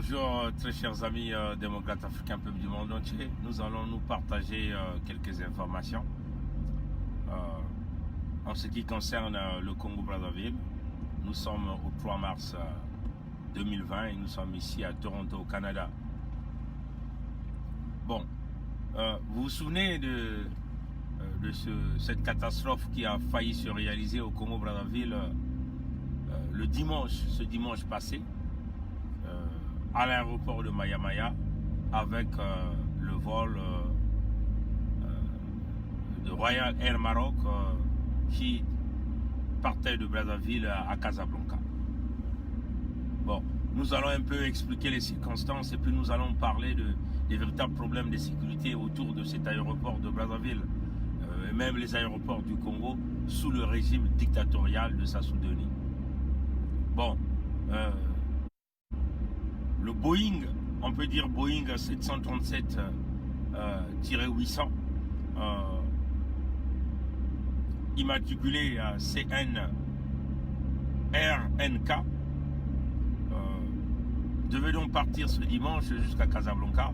Bonjour très chers amis démocrates africains, peuple du monde entier. Nous allons nous partager quelques informations en ce qui concerne le Congo-Brazzaville. Nous sommes au 3 mars 2020 et nous sommes ici à Toronto, au Canada. Bon, vous vous souvenez de cette catastrophe qui a failli se réaliser au Congo-Brazzaville ce dimanche passé, à l'aéroport de Maya-Maya, avec le vol de Royal Air Maroc qui partait de Brazzaville à Casablanca. Bon, nous allons un peu expliquer les circonstances et puis nous allons parler des véritables problèmes de sécurité autour de cet aéroport de Brazzaville et même les aéroports du Congo sous le régime dictatorial de Sassou Nguesso. Bon, le Boeing, on peut dire Boeing 737-800, immatriculé à CN-RNK, devait donc partir ce dimanche jusqu'à Casablanca.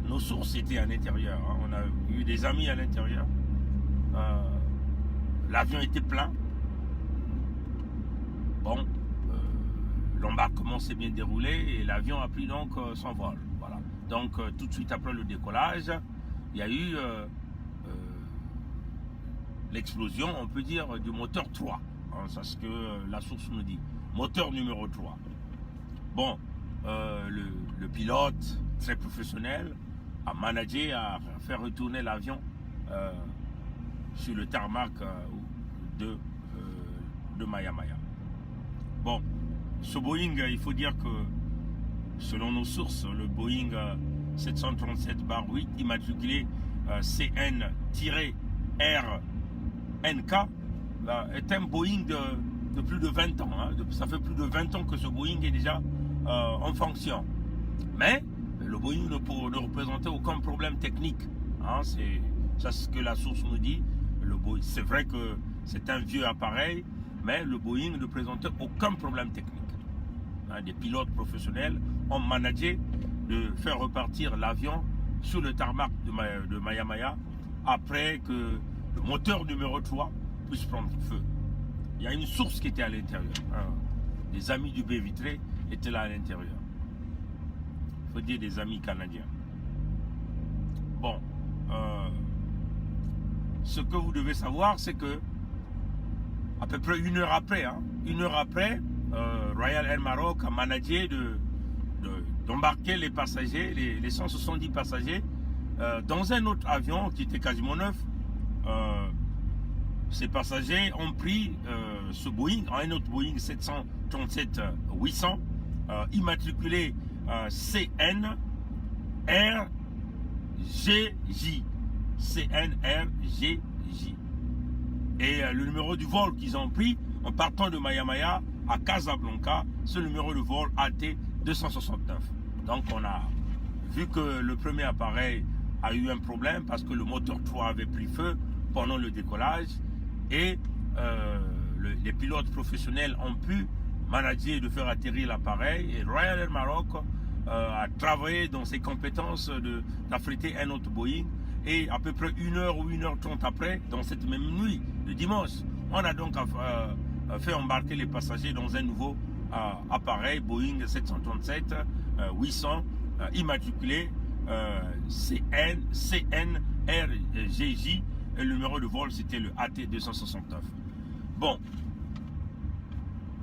Nos sources étaient à l'intérieur, hein. On a eu des amis à l'intérieur. L'avion était plein. Bon, l'embarquement s'est bien déroulé et l'avion a pris donc son vol. Voilà. Donc tout de suite après le décollage, il y a eu l'explosion, on peut dire, du moteur 3. Hein, c'est ce que la source nous dit. Moteur numéro 3. Bon, le pilote, très professionnel, a managé à faire retourner l'avion sur le tarmac de Maya-Maya. Bon, ce Boeing, il faut dire que, selon nos sources, le Boeing 737-8 immatriculé CN-RNK est un Boeing de plus de 20 ans. Hein. Ça fait plus de 20 ans que ce Boeing est déjà en fonction. Mais le Boeing ne représentait aucun problème technique. Hein. C'est ce que la source nous dit. C'est vrai que c'est un vieux appareil, mais le Boeing ne présentait aucun problème technique. Des pilotes professionnels ont managé de faire repartir l'avion sur le tarmac de Maya-Maya après que le moteur numéro 3 puisse prendre feu. Il y a une source qui était à l'intérieur. Des amis du baie vitré étaient là à l'intérieur. Il faut dire des amis canadiens. Bon, ce que vous devez savoir, c'est que à peu près une heure après, Royal Air Maroc a managé d'embarquer les passagers, les 170 passagers, dans un autre avion qui était quasiment neuf. Ces passagers ont pris ce Boeing, un autre Boeing 737-800, immatriculé CN-RGJ. CN-RGJ. Et le numéro du vol qu'ils ont pris en partant de Maya-Maya à Casablanca, c'est le numéro de vol AT269. Donc on a vu que le premier appareil a eu un problème parce que le moteur 3 avait pris feu pendant le décollage et les pilotes professionnels ont pu manager de faire atterrir l'appareil et Royal Air Maroc a travaillé dans ses compétences d'affréter un autre Boeing. Et à peu près 1h ou 1h30 après, dans cette même nuit de dimanche, on a donc fait embarquer les passagers dans un nouveau appareil Boeing 737-800 immatriculé CN-RGJ et le numéro de vol c'était le AT269. Bon,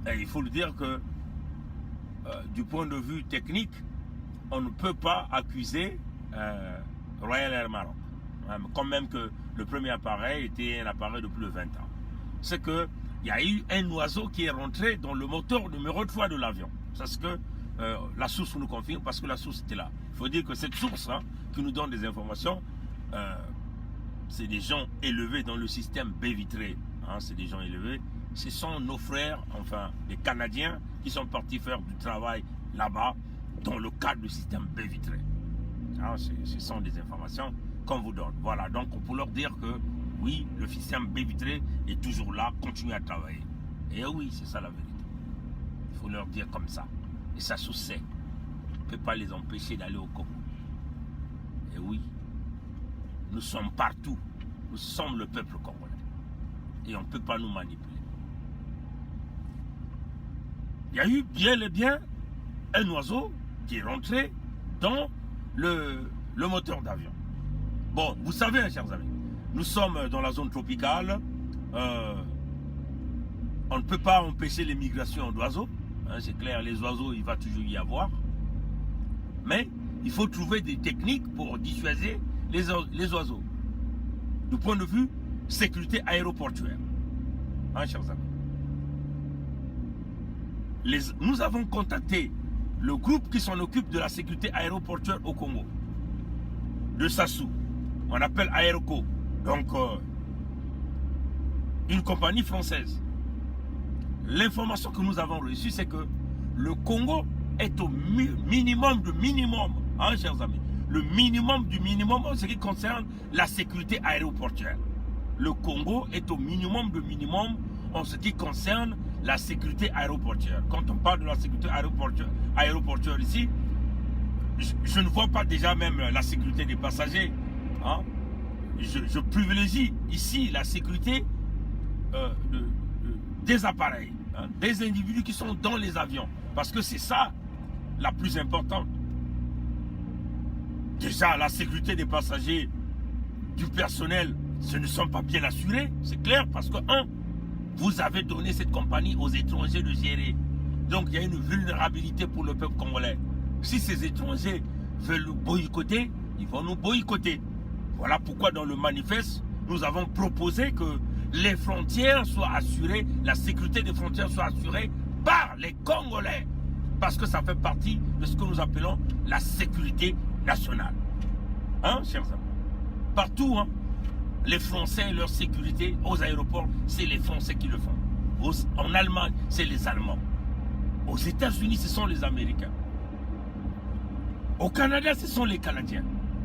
et il faut le dire que du point de vue technique, on ne peut pas accuser Royal Air Maroc. Quand même que le premier appareil était un appareil de plus de 20 ans. C'est qu'il y a eu un oiseau qui est rentré dans le moteur numéro 3 de l'avion. C'est ce que la source nous confirme parce que la source était là. Il faut dire que cette source qui nous donne des informations, c'est des gens élevés dans le système baie vitré. C'est des gens élevés. Ce sont nos frères, enfin des Canadiens qui sont partis faire du travail là-bas dans le cadre du système baie vitré. Ce sont des informations qu'on vous donne. Voilà, donc on peut leur dire que oui, le système baie vitré est toujours là, continue à travailler. Et oui, c'est ça la vérité. Il faut leur dire comme ça. Et ça se sait. On ne peut pas les empêcher d'aller au Congo. Et oui, nous sommes partout. Nous sommes le peuple congolais. Et on ne peut pas nous manipuler. Il y a eu bien et bien un oiseau qui est rentré dans le moteur d'avion. Bon, vous savez, hein, chers amis, nous sommes dans la zone tropicale. On ne peut pas empêcher l'émigration d'oiseaux. Hein, c'est clair, les oiseaux, il va toujours y avoir. Mais il faut trouver des techniques pour dissuader les oiseaux. Du point de vue sécurité aéroportuaire. Hein, chers amis. Nous avons contacté le groupe qui s'en occupe de la sécurité aéroportuaire au Congo. De Sassou. On appelle Aéroco. Donc, une compagnie française. L'information que nous avons reçue, c'est que le Congo est au minimum du minimum, hein, chers amis. Le minimum du minimum en ce qui concerne la sécurité aéroportuaire. Le Congo est au minimum du minimum en ce qui concerne la sécurité aéroportuaire. Quand on parle de la sécurité aéroportuaire ici, je ne vois pas déjà même la sécurité des passagers. Hein. Je privilégie ici la sécurité des appareils, hein, des individus qui sont dans les avions. Parce que c'est ça la plus importante. Déjà, la sécurité des passagers, du personnel, ce ne sont pas bien assurés, c'est clair, parce que, vous avez donné cette compagnie aux étrangers de gérer. Donc, il y a une vulnérabilité pour le peuple congolais. Si ces étrangers veulent nous boycotter, ils vont nous boycotter. Voilà pourquoi, dans le manifeste, nous avons proposé que les frontières soient assurées, la sécurité des frontières soit assurée par les Congolais. Parce que ça fait partie de ce que nous appelons la sécurité nationale. Hein, chers amis? Partout, hein, les Français, leur sécurité aux aéroports, c'est les Français qui le font. En Allemagne, c'est les Allemands. Aux États-Unis, ce sont les Américains. Au Canada, ce sont les Canadiens.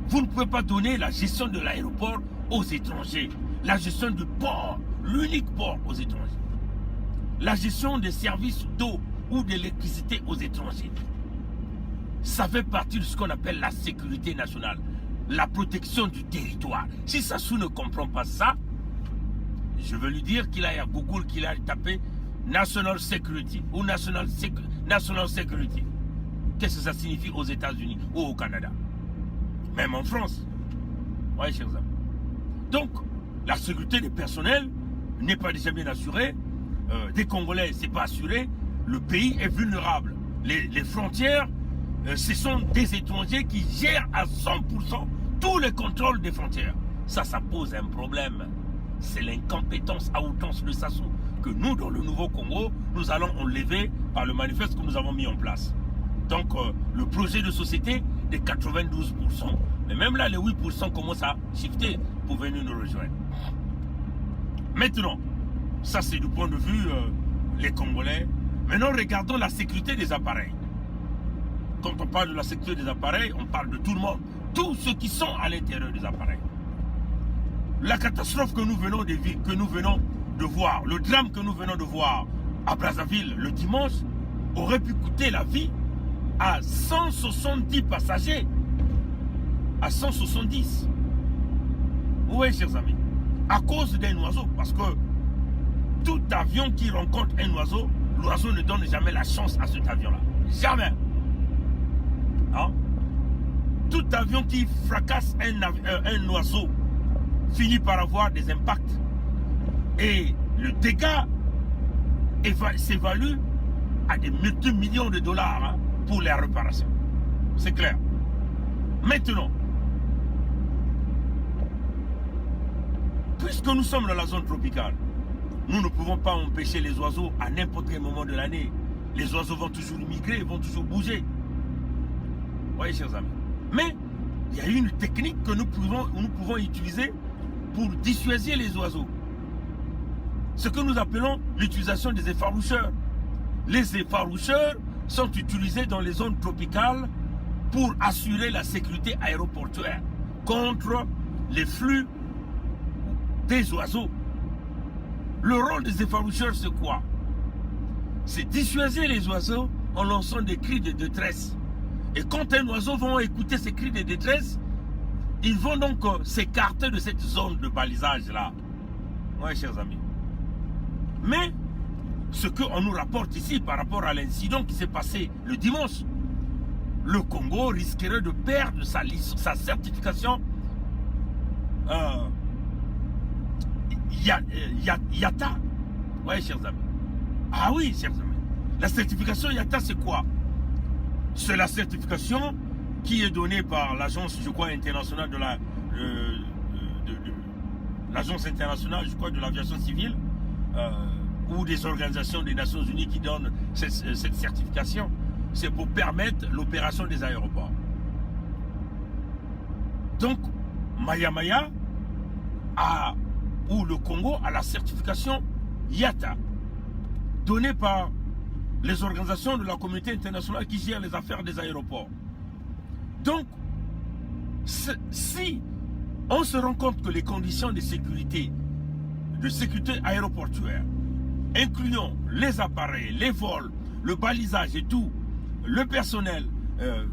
Vous ne pouvez pas donner la gestion de l'aéroport aux étrangers. La gestion du port, l'unique port aux étrangers. La gestion des services d'eau ou d'électricité aux étrangers. Ça fait partie de ce qu'on appelle la sécurité nationale. La protection du territoire. Si Sassou ne comprend pas ça, je veux lui dire qu'il a à Google, qu'il a tapé National Security ou National Security. Qu'est-ce que ça signifie aux États-Unis ou au Canada? Même en France. Oui, chers amis. Donc, la sécurité des personnels n'est pas déjà bien assurée. Des Congolais, ce n'est pas assuré. Le pays est vulnérable. Les frontières, ce sont des étrangers qui gèrent à 100% tous les contrôles des frontières. Ça pose un problème. C'est l'incompétence à outrance de Sassou que nous, dans le Nouveau Congo, nous allons enlever par le manifeste que nous avons mis en place. Donc, le projet de société de 92%. Mais même là, les 8% commencent à shifter pour venir nous rejoindre. Maintenant, ça c'est du point de vue les Congolais. Maintenant, regardons la sécurité des appareils. Quand on parle de la sécurité des appareils, on parle de tout le monde. Tous ceux qui sont à l'intérieur des appareils. La catastrophe que nous venons de voir, le drame que nous venons de voir à Brazzaville le dimanche, aurait pu coûter la vie à 170 passagers. À 170. Oui, chers amis. À cause d'un oiseau. Parce que tout avion qui rencontre un oiseau, l'oiseau ne donne jamais la chance à cet avion-là. Jamais. Hein? Tout avion qui fracasse un oiseau finit par avoir des impacts. Et le dégât s'évalue à des multimillions de dollars, hein, pour les réparations. C'est clair. Maintenant, puisque nous sommes dans la zone tropicale, nous ne pouvons pas empêcher les oiseaux à n'importe quel moment de l'année. Les oiseaux vont toujours migrer, vont toujours bouger. Vous voyez, chers amis. Mais il y a une technique que nous pouvons utiliser pour dissuader les oiseaux. Ce que nous appelons l'utilisation des effaroucheurs. Les effaroucheurs sont utilisés dans les zones tropicales pour assurer la sécurité aéroportuaire contre les flux des oiseaux. Le rôle des effaroucheurs, c'est quoi? C'est dissuader les oiseaux en lançant des cris de détresse. Et quand un oiseau va écouter ces cris de détresse, ils vont donc s'écarter de cette zone de balisage-là. Oui, chers amis. Mais, ce qu'on nous rapporte ici par rapport à l'incident qui s'est passé le dimanche, le Congo risquerait de perdre sa certification IATA. Oui, chers amis. Ah oui, chers amis. La certification IATA, c'est quoi? C'est la certification qui est donnée par l'agence, je crois, internationale de l'agence internationale, je crois, de l'aviation civile, ou des organisations des Nations Unies qui donnent cette certification. C'est pour permettre l'opération des aéroports. Donc, Maya ou le Congo a la certification IATA, donnée par les organisations de la communauté internationale qui gèrent les affaires des aéroports. Donc, si on se rend compte que les conditions de sécurité aéroportuaire, incluant les appareils, les vols, le balisage et tout, le personnel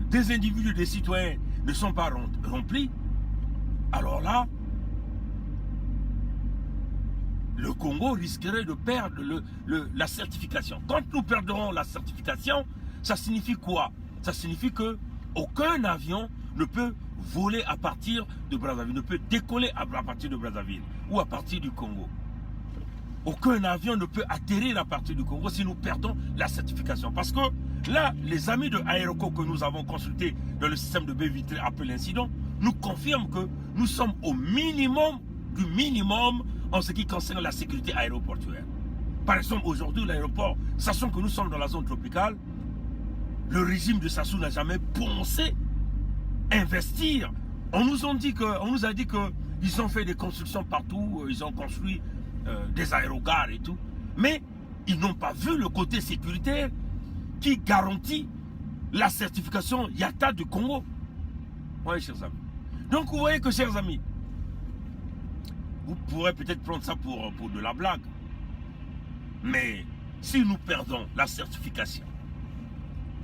des individus, des citoyens ne sont pas remplis, alors là, le Congo risquerait de perdre la certification. Quand nous perdrons la certification, ça signifie quoi? Ça signifie qu'aucun avion ne peut voler à partir de Brazzaville, ne peut décoller à partir de Brazzaville ou à partir du Congo. Aucun avion ne peut atterrir à partir du Congo si nous perdons la certification. Parce que là, les amis de Aéroco que nous avons consultés dans le système de baie vitrée après l'incident nous confirment que nous sommes au minimum du minimum en ce qui concerne la sécurité aéroportuaire. Par exemple, aujourd'hui, l'aéroport, sachant que nous sommes dans la zone tropicale, le régime de Sassou n'a jamais pensé investir. On nous a dit qu'ils ont fait des constructions partout, ils ont construit des aérogares et tout, mais ils n'ont pas vu le côté sécuritaire qui garantit la certification IATA du Congo. Oui, chers amis. Donc, vous voyez que, chers amis, vous pourrez peut-être prendre ça pour de la blague. Mais si nous perdons la certification,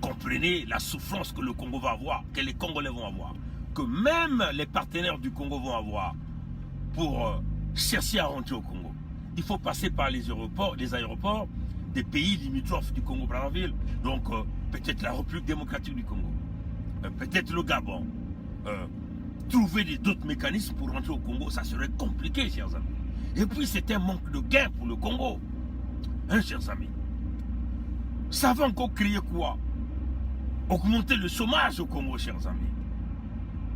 comprenez la souffrance que le Congo va avoir, que les Congolais vont avoir, que même les partenaires du Congo vont avoir pour chercher à rentrer au Congo. Il faut passer par les aéroports des pays limitrophes du Congo-Brazzaville. Donc peut-être la République démocratique du Congo, peut-être le Gabon. Trouver d'autres mécanismes pour rentrer au Congo, ça serait compliqué, chers amis. Et puis c'est un manque de gain pour le Congo. Hein, chers amis? Ça va encore créer quoi? Augmenter le chômage au Congo, chers amis.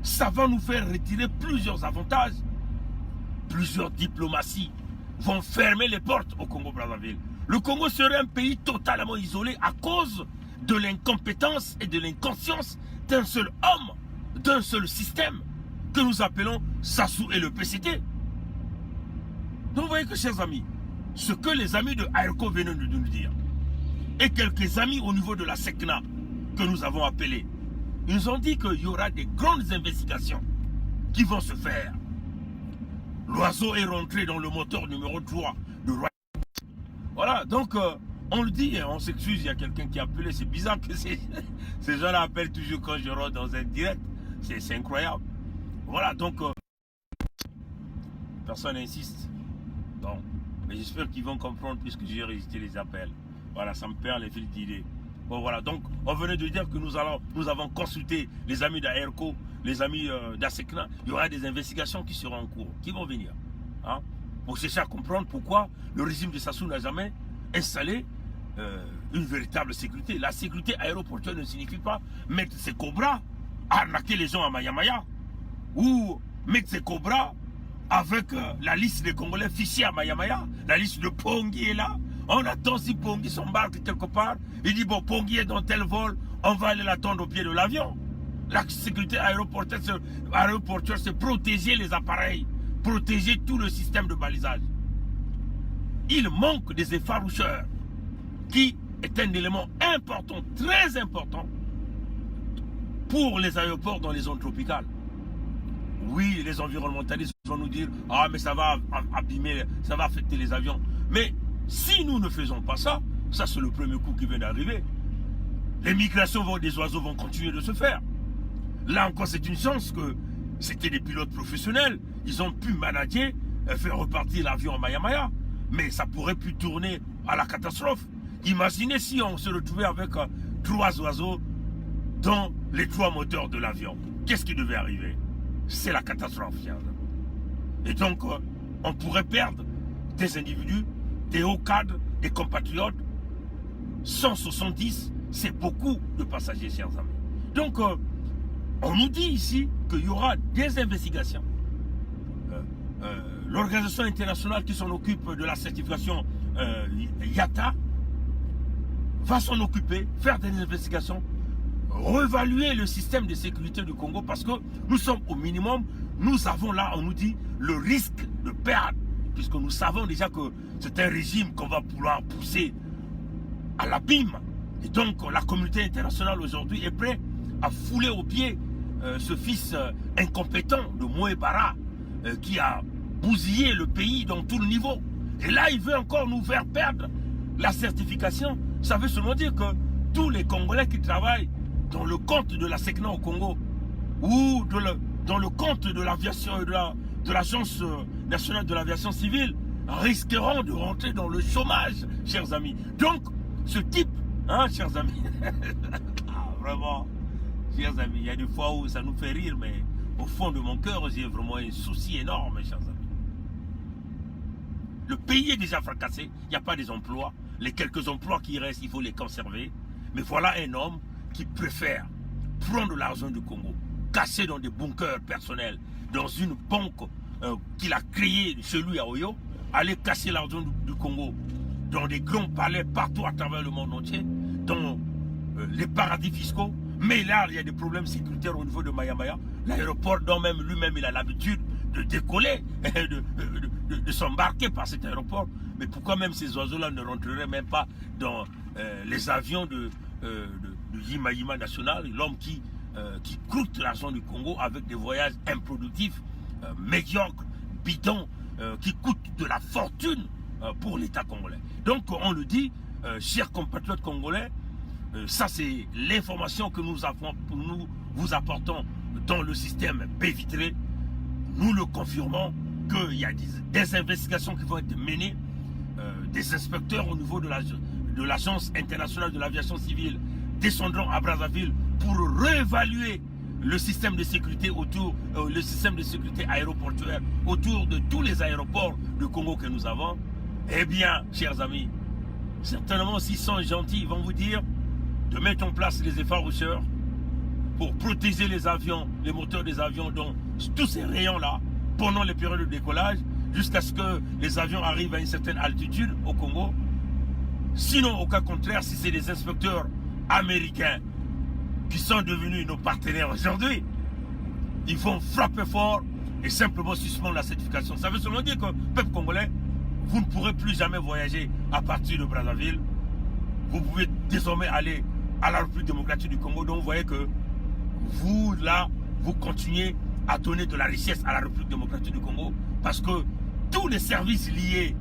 Ça va nous faire retirer plusieurs avantages. Plusieurs diplomaties vont fermer les portes au Congo-Brazzaville. Le Congo serait un pays totalement isolé à cause de l'incompétence et de l'inconscience d'un seul homme, d'un seul système que nous appelons Sassou et le PCT. Donc vous voyez que, chers amis, ce que les amis de Aéroco viennent de nous dire, et quelques amis au niveau de la SECNA que nous avons appelés, ils nous ont dit qu'il y aura des grandes investigations qui vont se faire. L'oiseau est rentré dans le moteur numéro 3 de Roy. Voilà, donc on le dit, on s'excuse, il y a quelqu'un qui a appelé, c'est bizarre que ces gens-là appellent toujours quand je rentre dans un direct, c'est incroyable. Voilà, donc personne n'insiste. Donc, mais j'espère qu'ils vont comprendre puisque j'ai résisté les appels. Voilà, ça me perd les fils d'idées. Bon voilà, donc on venait de dire que nous avons consulté les amis d'Aéroco, les amis d'Asekna. Il y aura des investigations qui seront en cours, qui vont venir. Hein, pour chercher à comprendre pourquoi le régime de Sassou n'a jamais installé une véritable sécurité. La sécurité aéroportuaire ne signifie pas mettre ses cobras, arnaquer les gens à Maya ou mettre ses cobras avec la liste des Congolais fichés à Maya. La liste de Pongui est là. On attend si Pongui s'embarque quelque part. Il dit bon, Pongui est dans tel vol, on va aller l'attendre au pied de l'avion. La sécurité aéroportuaire, c'est protéger les appareils, protéger tout le système de balisage. Il manque des effaroucheurs, qui est un élément important, très important, pour les aéroports dans les zones tropicales. Oui, les environnementalistes vont nous dire « Ah, mais ça va abîmer, ça va affecter les avions. » Mais si nous ne faisons pas ça, ça c'est le premier coup qui vient d'arriver. les migrations des oiseaux vont continuer de se faire. Là encore, c'est une chance que c'était des pilotes professionnels. Ils ont pu manager, faire repartir l'avion en Maya-Maya. Mais ça pourrait plus tourner à la catastrophe. Imaginez si on se retrouvait avec 3 oiseaux dans les 3 moteurs de l'avion. Qu'est-ce qui devait arriver? C'est la catastrophe. Et donc, on pourrait perdre des individus, des hauts cadres, des compatriotes. 170, c'est beaucoup de passagers, chers amis. Donc, on nous dit ici qu'il y aura des investigations. L'organisation internationale qui s'en occupe de la certification IATA va s'en occuper, faire des investigations, revaluer le système de sécurité du Congo parce que nous sommes au minimum, nous avons là, on nous dit, le risque de perdre, puisque nous savons déjà que c'est un régime qu'on va pouvoir pousser à l'abîme. Et donc la communauté internationale aujourd'hui est prête à fouler aux pieds ce fils incompétent de Moé Bara qui a bousillé le pays dans tout le niveau. Et là, il veut encore nous faire perdre la certification. Ça veut seulement dire que tous les Congolais qui travaillent dans le compte de la SECNA au Congo ou dans le compte de l'aviation, de l'Agence nationale de l'aviation civile risqueront de rentrer dans le chômage, chers amis. Donc, ce type, hein, chers amis, vraiment, chers amis, il y a des fois où ça nous fait rire, mais au fond de mon cœur, j'ai vraiment un souci énorme, chers amis. Le pays est déjà fracassé, il n'y a pas des emplois. Les quelques emplois qui restent, il faut les conserver. Mais voilà un homme qui préfère prendre l'argent du Congo, caché dans des bunkers personnels, dans une banque qu'il a créée chez lui à Oyo, aller cacher l'argent du Congo dans des grands palais partout à travers le monde entier, dans les paradis fiscaux. Mais là, il y a des problèmes sécuritaires au niveau de Maya-Maya. L'aéroport, dont même lui-même, il a l'habitude de décoller, de s'embarquer par cet aéroport. Mais pourquoi même ces oiseaux-là ne rentreraient même pas dans les avions de Yima National, l'homme qui croûte l'argent du Congo avec des voyages improductifs, médiocres, bidons, qui coûtent de la fortune pour l'État congolais. Donc on le dit, chers compatriotes congolais, ça c'est l'information que nous vous apportons dans le système B-Vitré. Nous le confirmons qu'il y a des investigations qui vont être menées, des inspecteurs au niveau de l'Agence internationale de l'aviation civile descendront à Brazzaville pour réévaluer le système de sécurité le système de sécurité aéroportuaire autour de tous les aéroports du Congo que nous avons. Eh bien, chers amis, certainement s'ils sont gentils, ils vont vous dire de mettre en place les effaroucheurs pour protéger les avions, les moteurs des avions dans tous ces rayons-là pendant les périodes de décollage jusqu'à ce que les avions arrivent à une certaine altitude au Congo. Sinon, au cas contraire, si c'est des inspecteurs américains qui sont devenus nos partenaires aujourd'hui, ils vont frapper fort et simplement suspendre la certification. Ça veut seulement dire que, peuple congolais, vous ne pourrez plus jamais voyager à partir de Brazzaville. Vous pouvez désormais aller à la République démocratique du Congo. Donc vous voyez que vous, là, vous continuez à donner de la richesse à la République démocratique du Congo parce que tous les services liés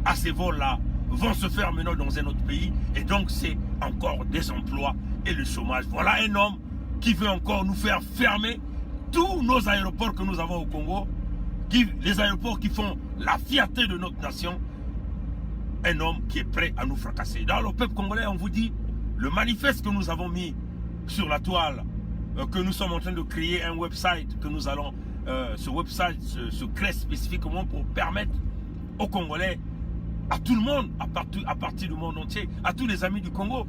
à ces vols-là vont se faire maintenant dans un autre pays et donc c'est encore des emplois et le chômage. Voilà un homme qui veut encore nous faire fermer tous nos aéroports que nous avons au Congo, les aéroports qui font la fierté de notre nation. Un homme qui est prêt à nous fracasser. Dans le peuple congolais, on vous dit, le manifeste que nous avons mis sur la toile, que nous sommes en train de créer un website, que nous allons, ce website se crée spécifiquement pour permettre aux Congolais, à tout le monde, à partir du monde entier, à tous les amis du Congo,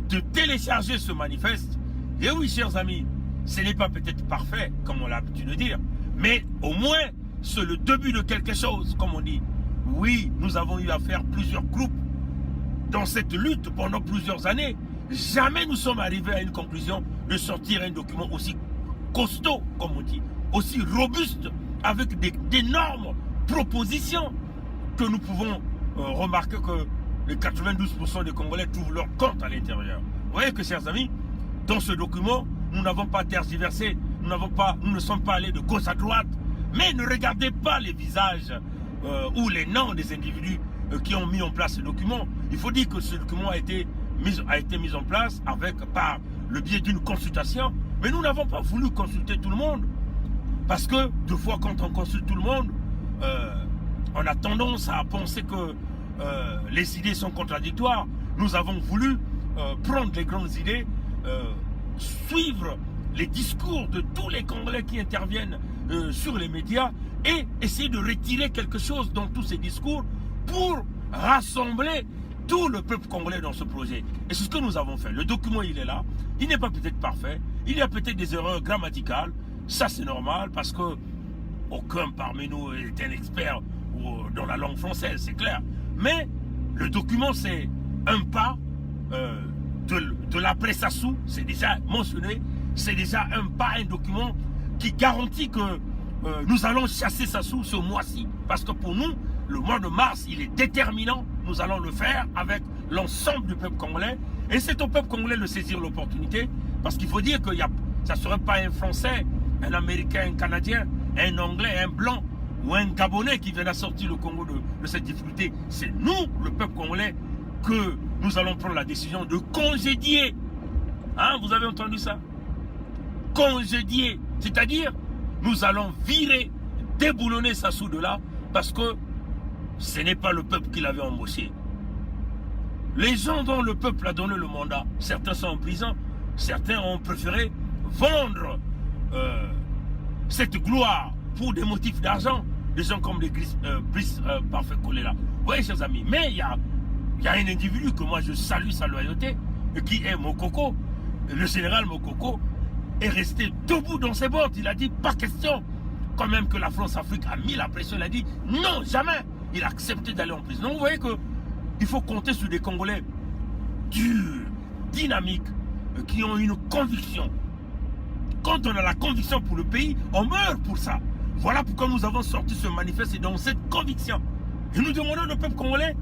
de télécharger ce manifeste. Et oui, chers amis, ce n'est pas peut-être parfait, comme on a l'habitude de dire, mais au moins, c'est le début de quelque chose, comme on dit. Oui, nous avons eu à faire plusieurs groupes dans cette lutte pendant plusieurs années. Jamais nous sommes arrivés à une conclusion de sortir un document aussi costaud, comme on dit, aussi robuste, avec d'énormes propositions que nous pouvons remarquer que les 92% des Congolais trouvent leur compte à l'intérieur. Vous voyez que, chers amis, dans ce document, nous n'avons pas tergiversé, nous ne sommes pas allés de gauche à droite, mais ne regardez pas les visages ou les noms des individus qui ont mis en place ce document. Il faut dire que ce document a été a été mise en place par le biais d'une consultation. Mais nous n'avons pas voulu consulter tout le monde. Parce que, deux fois, quand on consulte tout le monde, on a tendance à penser que les idées sont contradictoires. Nous avons voulu prendre les grandes idées, suivre les discours de tous les Congolais qui interviennent sur les médias et essayer de retirer quelque chose dans tous ces discours pour rassembler tout le peuple congolais dans ce projet. Et c'est ce que nous avons fait. Le document, il est là. Il n'est pas peut-être parfait. Il y a peut-être des erreurs grammaticales. Ça, c'est normal parce que aucun parmi nous est un expert dans la langue française, c'est clair. Mais le document, c'est un pas de l'après Sassou. C'est déjà mentionné. C'est déjà un pas, un document qui garantit que nous allons chasser Sassou ce mois-ci. Parce que pour nous, le mois de mars, il est déterminant. Nous allons le faire avec l'ensemble du peuple congolais. Et c'est au peuple congolais de saisir l'opportunité. Parce qu'il faut dire que ça ne serait pas un Français, un Américain, un Canadien, un Anglais, un Blanc ou un Gabonais qui viendra sortir le Congo de cette difficulté. C'est nous, le peuple congolais, que nous allons prendre la décision de congédier. Hein, vous avez entendu ça? Congédier. C'est-à-dire, nous allons virer, déboulonner Sassou de là parce que ce n'est pas le peuple qui l'avait embauché. Les gens dont le peuple a donné le mandat, certains sont en prison, certains ont préféré vendre cette gloire pour des motifs d'argent, des gens comme les Brice Parfait Kolela. Vous voyez, chers amis, mais il y a un individu que moi je salue sa loyauté, qui est Mokoko. Le général Mokoko est resté debout dans ses bottes. Il a dit, pas question, quand même que la France-Afrique a mis la pression. Il a dit, non, jamais. Il a accepté d'aller en prison. Donc vous voyez qu'il faut compter sur des Congolais durs, dynamiques, qui ont une conviction. Quand on a la conviction pour le pays, on meurt pour ça. Voilà pourquoi nous avons sorti ce manifeste et dans cette conviction. Et nous demandons au peuple congolais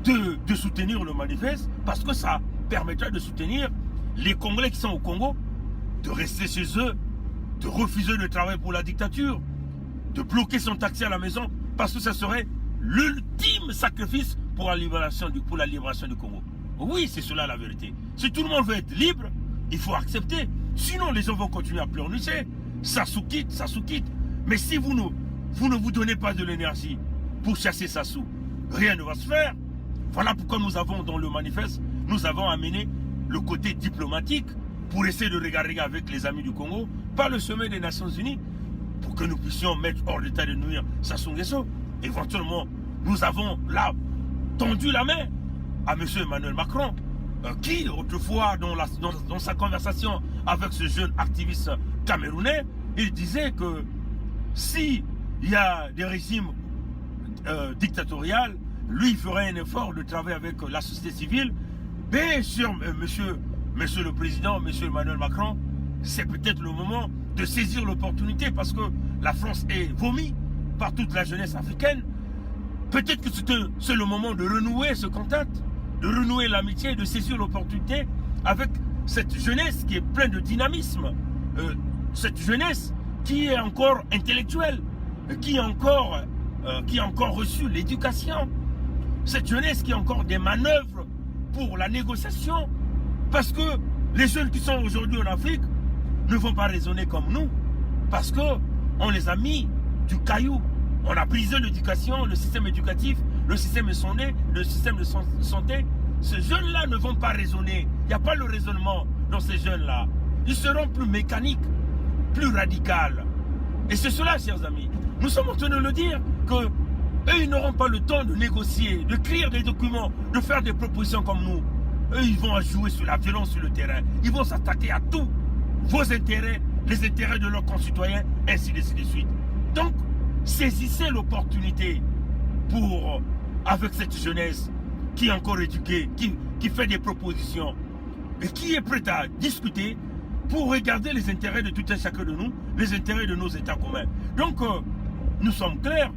de soutenir le manifeste parce que ça permettra de soutenir les Congolais qui sont au Congo, de rester chez eux, de refuser de travailler pour la dictature, de bloquer son taxi à la maison parce que ça serait l'ultime sacrifice pour la libération du Congo. Oui, c'est cela la vérité. Si tout le monde veut être libre, il faut accepter. Sinon, les gens vont continuer à pleurnicher. Sassou quitte, Sassou quitte. Mais si vous ne vous donnez pas de l'énergie pour chasser Sassou, rien ne va se faire. Voilà pourquoi nous avons, dans le manifeste, nous avons amené le côté diplomatique pour essayer de regarder avec les amis du Congo, par le sommet des Nations Unies, pour que nous puissions mettre hors d'état de nuire Sassou Nguesso. Éventuellement, nous avons là tendu la main à M. Emmanuel Macron, qui, autrefois, dans sa conversation avec ce jeune activiste camerounais, il disait que s'il y a des régimes dictatoriaux, lui ferait un effort de travailler avec la société civile. Bien sûr, monsieur le Président, M. Emmanuel Macron, c'est peut-être le moment de saisir l'opportunité parce que la France est vomie par toute la jeunesse africaine. Peut-être que c'est le moment de renouer ce contact, de renouer l'amitié, de saisir l'opportunité avec cette jeunesse qui est pleine de dynamisme, cette jeunesse qui est encore intellectuelle, qui a encore reçu l'éducation, cette jeunesse qui a encore des manœuvres pour la négociation, parce que les jeunes qui sont aujourd'hui en Afrique ne vont pas raisonner comme nous, parce qu'on les a mis du caillou. On a brisé l'éducation, le système éducatif, le système de santé. Ces jeunes-là ne vont pas raisonner. Il n'y a pas le raisonnement dans ces jeunes-là. Ils seront plus mécaniques, plus radicaux. Et c'est cela, chers amis. Nous sommes en train de le dire que eux, ils n'auront pas le temps de négocier, de créer des documents, de faire des propositions comme nous. Eux, ils vont jouer sur la violence sur le terrain. Ils vont s'attaquer à tous vos intérêts, les intérêts de leurs concitoyens, ainsi de suite. Donc, saisissez l'opportunité avec cette jeunesse qui est encore éduquée, qui fait des propositions et qui est prête à discuter pour regarder les intérêts de tout un chacun de nous, les intérêts de nos États communs. Donc, nous sommes clairs,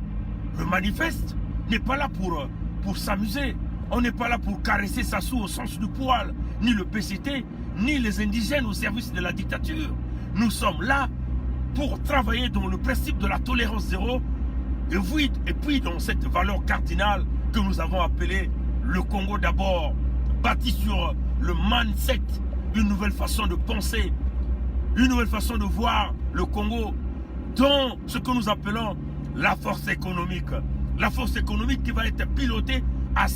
le manifeste n'est pas là pour s'amuser. On n'est pas là pour caresser Sassou au sens du poil, ni le PCT, ni les indigènes au service de la dictature. Nous sommes là pour travailler dans le principe de la tolérance zéro et puis dans cette valeur cardinale que nous avons appelée le Congo d'abord, bâti sur le mindset, une nouvelle façon de penser, une nouvelle façon de voir le Congo dans ce que nous appelons la force économique. La force économique qui va être pilotée à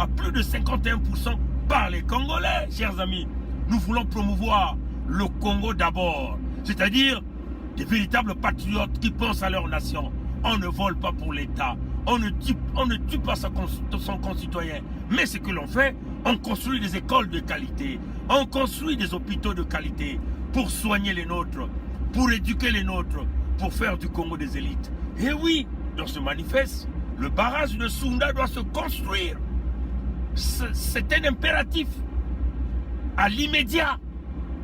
plus de 51% par les Congolais, chers amis. Nous voulons promouvoir le Congo d'abord, c'est-à-dire des véritables patriotes qui pensent à leur nation. On ne vole pas pour l'État, on ne tue pas son concitoyen. Mais ce que l'on fait, on construit des écoles de qualité, on construit des hôpitaux de qualité pour soigner les nôtres, pour éduquer les nôtres, pour faire du Congo des élites. Et oui, dans ce manifeste, le barrage de Sounda doit se construire. C'est un impératif à l'immédiat,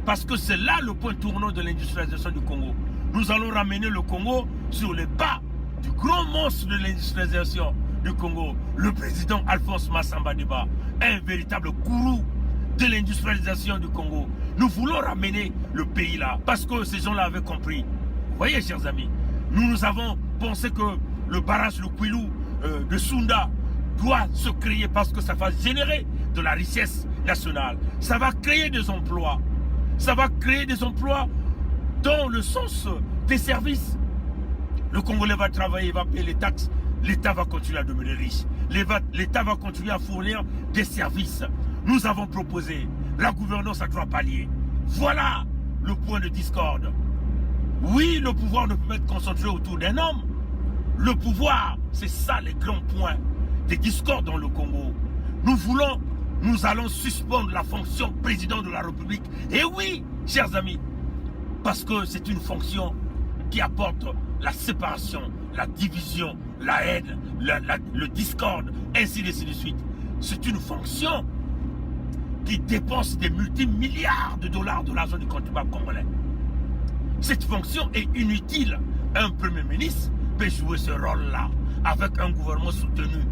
parce que c'est là le point tournant de l'industrialisation du Congo. Nous allons ramener le Congo sur les pas du grand monstre de l'industrialisation du Congo, le président Alphonse Massamba Deba, un véritable gourou de l'industrialisation du Congo. Nous voulons ramener le pays là, parce que ces gens-là avaient compris. Vous voyez, chers amis, nous avons pensé que le barrage de Kwilu de Sounda doit se créer parce que ça va générer de la richesse nationale. Ça va créer des emplois. Ça va créer des emplois dans le sens des services. Le Congolais va travailler, il va payer les taxes. L'État va continuer à demeurer riche. L'État va continuer à fournir des services. Nous avons proposé la gouvernance à 3 paliers. Voilà le point de discorde. Oui, le pouvoir ne peut pas être concentré autour d'un homme. Le pouvoir, c'est ça les grands points des discordes dans le Congo. Nous allons suspendre la fonction président de la République. Et oui, chers amis, parce que c'est une fonction qui apporte la séparation, la division, la haine, le discorde, ainsi de suite. C'est une fonction qui dépense des multimilliards de dollars de l'argent du contribuable congolais. Cette fonction est inutile. Un premier ministre peut jouer ce rôle-là avec un gouvernement soutenu.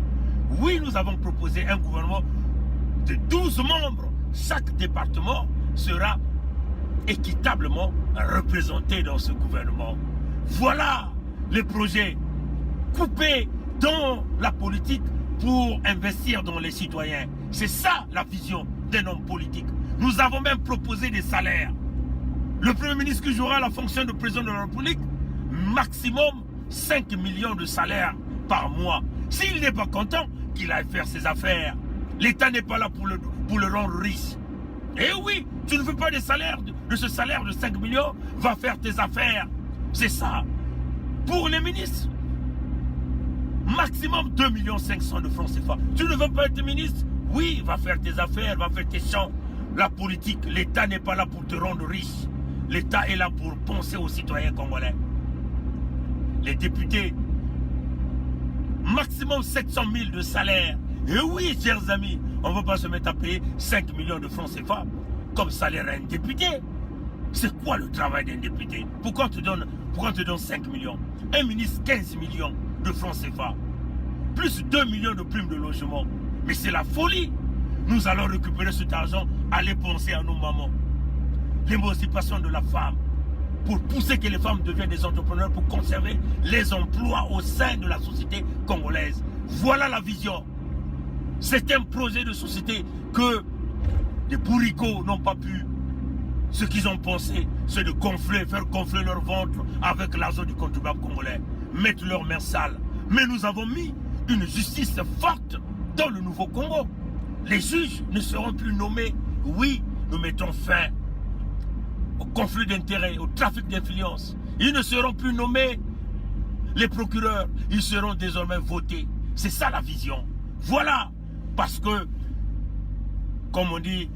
Oui, nous avons proposé un gouvernement de 12 membres. Chaque département sera équitablement représenté dans ce gouvernement. Voilà les projets coupés dans la politique pour investir dans les citoyens. C'est ça la vision d'un homme politique. Nous avons même proposé des salaires. Le Premier ministre qui jouera la fonction de président de la République, maximum 5 millions de salaires par mois. S'il n'est pas content, qu'il aille faire ses affaires. L'État n'est pas là pour le rendre riche. Et oui, tu ne veux pas de ce salaire de 5 millions, va faire tes affaires. C'est ça. Pour les ministres, maximum 2 500 000 de francs CFA. Tu ne veux pas être ministre? Oui, va faire tes affaires, va faire tes champs. La politique, l'État n'est pas là pour te rendre riche. L'État est là pour penser aux citoyens congolais. Les députés, maximum 700 000 de salaire. Et oui, chers amis, on ne va pas se mettre à payer 5 millions de francs CFA comme salaire à un député. C'est quoi le travail d'un député? Pourquoi on te donne 5 millions? Un ministre, 15 millions de francs CFA. Plus 2 millions de primes de logement. Mais c'est la folie. Nous allons récupérer cet argent, aller penser à nos mamans. L'émancipation de la femme. Pour pousser que les femmes deviennent des entrepreneurs, pour conserver les emplois au sein de la société congolaise. Voilà la vision. C'est un projet de société que des bourricots n'ont pas pu. Ce qu'ils ont pensé, c'est de faire gonfler leur ventre avec l'argent du contribuable congolais. Mettre leurs mains sales. Mais nous avons mis une justice forte dans le nouveau Congo. Les juges ne seront plus nommés. Oui, nous mettons fin au conflit d'intérêts, au trafic d'influence. Ils ne seront plus nommés. Les procureurs, ils seront désormais votés. C'est ça la vision. Voilà. Parce que, comme on dit,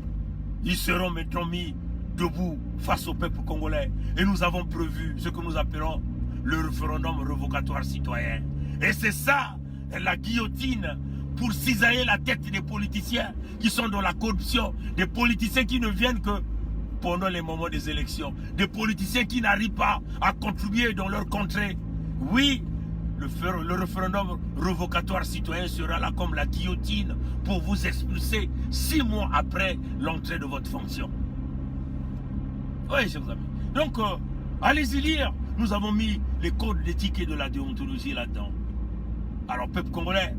ils seront maintenant mis debout face au peuple congolais. Et nous avons prévu ce que nous appelons le référendum révocatoire citoyen. Et c'est ça, la guillotine, pour cisailler la tête des politiciens qui sont dans la corruption. Des politiciens qui ne viennent que pendant les moments des élections. Des politiciens qui n'arrivent pas à contribuer dans leur contrée. Oui, le référendum révocatoire citoyen sera là comme la guillotine pour vous expulser 6 mois après l'entrée de votre fonction. Oui, chers amis. Donc, allez-y lire. Nous avons mis les codes d'éthique et de la déontologie là-dedans. Alors, peuple congolais,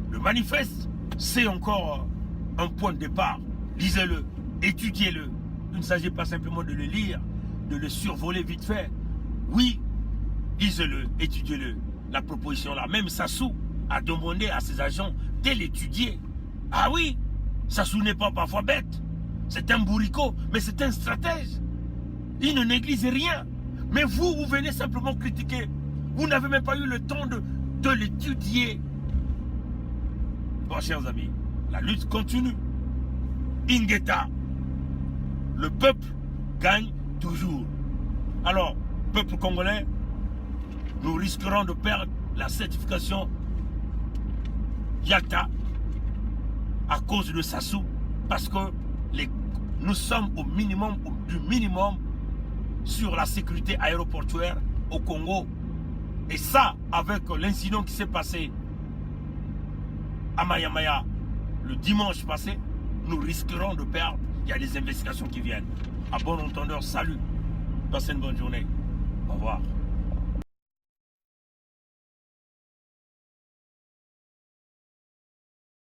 le manifeste, c'est encore un point de départ lisez-le, étudiez-le. Il ne s'agit pas simplement de le lire, de le survoler vite fait. Oui, lisez-le, étudiez-le. La proposition là, même Sassou a demandé à ses agents de l'étudier. Ah oui, Sassou n'est pas parfois bête. C'est un bourricot, mais c'est un stratège. Il ne néglige rien. Mais vous, vous venez simplement critiquer. Vous n'avez même pas eu le temps de l'étudier. Bon, chers amis, la lutte continue. Ingeta, le peuple gagne toujours. Alors, peuple congolais, nous risquerons de perdre la certification Yalta à cause de Sassou, parce que nous sommes au minimum du minimum sur la sécurité aéroportuaire au Congo. Et ça, avec l'incident qui s'est passé à Mayamaya le dimanche passé, nous risquerons de perdre. Il y a des investigations qui viennent. À bon entendeur, salut. Passez une bonne journée. Au revoir.